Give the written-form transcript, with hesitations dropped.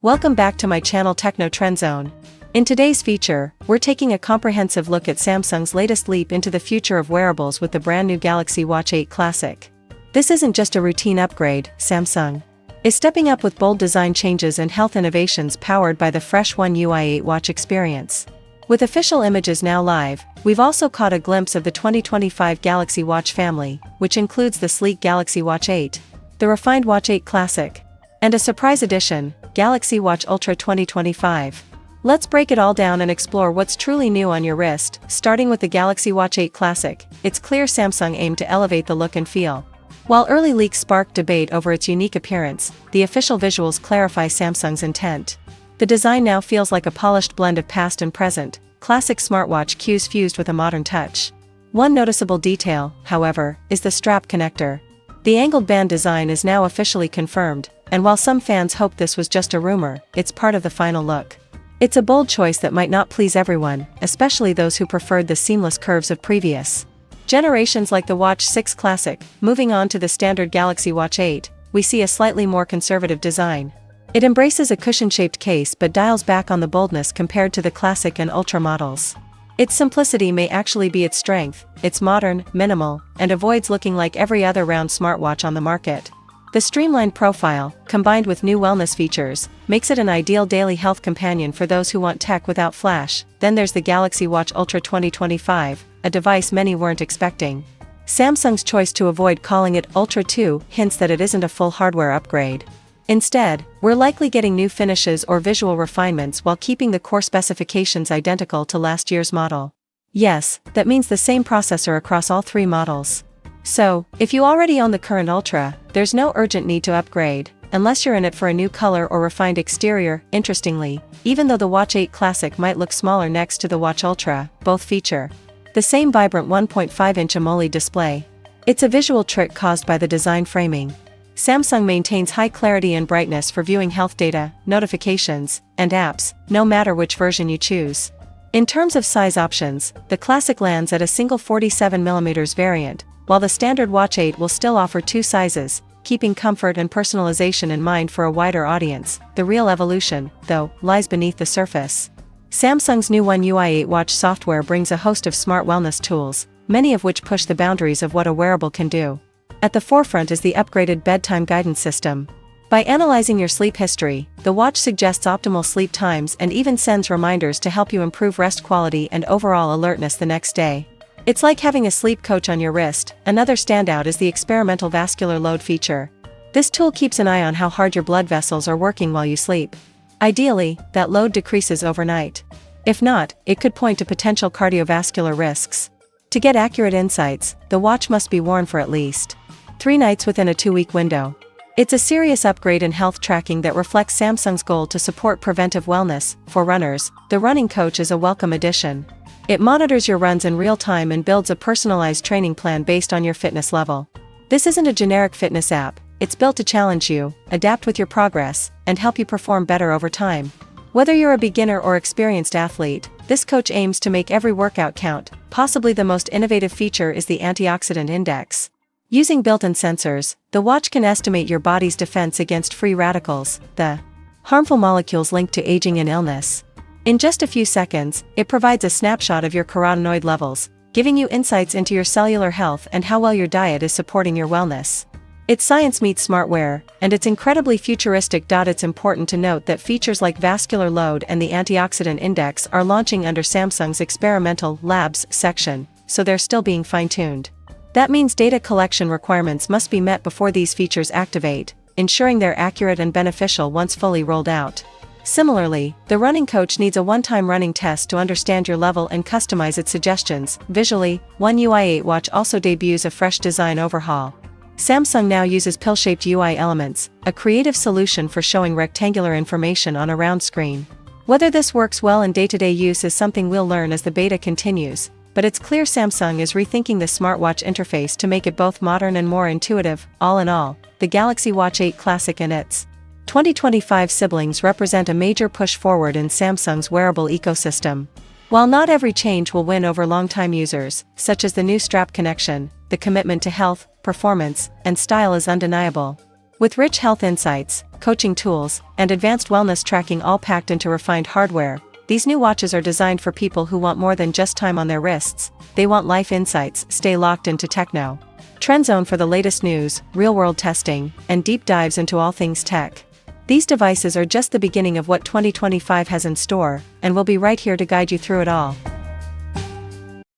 Welcome back to my channel Techno Trend Zone. In today's feature, we're taking a comprehensive look at Samsung's latest leap into the future of wearables with the brand new Galaxy Watch 8 Classic. This isn't just a routine upgrade. Samsung is stepping up with bold design changes and health innovations powered by the fresh One UI 8 watch experience. With official images now live, we've also caught a glimpse of the 2025 Galaxy Watch family, which includes the sleek Galaxy Watch 8, the refined Watch 8 Classic, and a surprise edition, Galaxy Watch Ultra 2025. Let's break it all down and explore what's truly new on your wrist. Starting with the Galaxy Watch 8 Classic, it's clear Samsung aimed to elevate the look and feel. While early leaks sparked debate over its unique appearance, the official visuals clarify Samsung's intent. The design now feels like a polished blend of past and present, classic smartwatch cues fused with a modern touch. One noticeable detail, however, is the strap connector. The angled band design is now officially confirmed, and while some fans hope this was just a rumor, it's part of the final look. It's a bold choice that might not please everyone, especially those who preferred the seamless curves of previous generations like the Watch 6 Classic. Moving on to the standard Galaxy Watch 8, we see a slightly more conservative design. It embraces a cushion-shaped case but dials back on the boldness compared to the Classic and Ultra models. Its simplicity may actually be its strength. It's modern, minimal, and avoids looking like every other round smartwatch on the market. The streamlined profile, combined with new wellness features, makes it an ideal daily health companion for those who want tech without flash. Then there's the Galaxy Watch Ultra 2025, a device many weren't expecting. Samsung's choice to avoid calling it Ultra 2 hints that it isn't a full hardware upgrade. Instead, we're likely getting new finishes or visual refinements while keeping the core specifications identical to last year's model. Yes, that means the same processor across all three models. So, if you already own the current Ultra, there's no urgent need to upgrade, unless you're in it for a new color or refined exterior. Interestingly, even though the Watch 8 Classic might look smaller next to the Watch Ultra, both feature the same vibrant 1.5-inch AMOLED display. It's a visual trick caused by the design framing. Samsung maintains high clarity and brightness for viewing health data, notifications, and apps, no matter which version you choose. In terms of size options, the Classic lands at a single 47mm variant, while the standard Watch 8 will still offer two sizes, keeping comfort and personalization in mind for a wider audience. The real evolution, though, lies beneath the surface. Samsung's new One UI 8 watch software brings a host of smart wellness tools, many of which push the boundaries of what a wearable can do. At the forefront is the upgraded bedtime guidance system. By analyzing your sleep history, the watch suggests optimal sleep times and even sends reminders to help you improve rest quality and overall alertness the next day. It's like having a sleep coach on your wrist. Another standout is the experimental vascular load feature. This tool keeps an eye on how hard your blood vessels are working while you sleep. Ideally, that load decreases overnight. If not, it could point to potential cardiovascular risks. To get accurate insights, the watch must be worn for at least 3 nights within a 2-week window. It's a serious upgrade in health tracking that reflects Samsung's goal to support preventive wellness. For runners, the running coach is a welcome addition. It monitors your runs in real time and builds a personalized training plan based on your fitness level. This isn't a generic fitness app. It's built to challenge you, adapt with your progress, and help you perform better over time. Whether you're a beginner or experienced athlete, this coach aims to make every workout count. Possibly the most innovative feature is the antioxidant index. Using built-in sensors, the watch can estimate your body's defense against free radicals, the harmful molecules linked to aging and illness. In just a few seconds, it provides a snapshot of your carotenoid levels, giving you insights into your cellular health and how well your diet is supporting your wellness. It's science meets smartwear, and it's incredibly futuristic. It's important to note that features like vascular load and the antioxidant index are launching under Samsung's experimental labs section, so they're still being fine-tuned. That means data collection requirements must be met before these features activate, ensuring they're accurate and beneficial once fully rolled out. Similarly, the running coach needs a one-time running test to understand your level and customize its suggestions. Visually, One UI 8 watch also debuts a fresh design overhaul. Samsung now uses pill-shaped UI elements, a creative solution for showing rectangular information on a round screen. Whether this works well in day-to-day use is something we'll learn as the beta continues, but it's clear Samsung is rethinking the smartwatch interface to make it both modern and more intuitive. All in all, the Galaxy Watch 8 Classic and its 2025 siblings represent a major push forward in Samsung's wearable ecosystem. While not every change will win over longtime users, such as the new strap connection, the commitment to health, performance, and style is undeniable. With rich health insights, coaching tools, and advanced wellness tracking all packed into refined hardware, these new watches are designed for people who want more than just time on their wrists. They want life insights. Stay locked into Techno Trend Zone for the latest news, real-world testing, and deep dives into all things tech. These devices are just the beginning of what 2025 has in store, and we'll be right here to guide you through it all.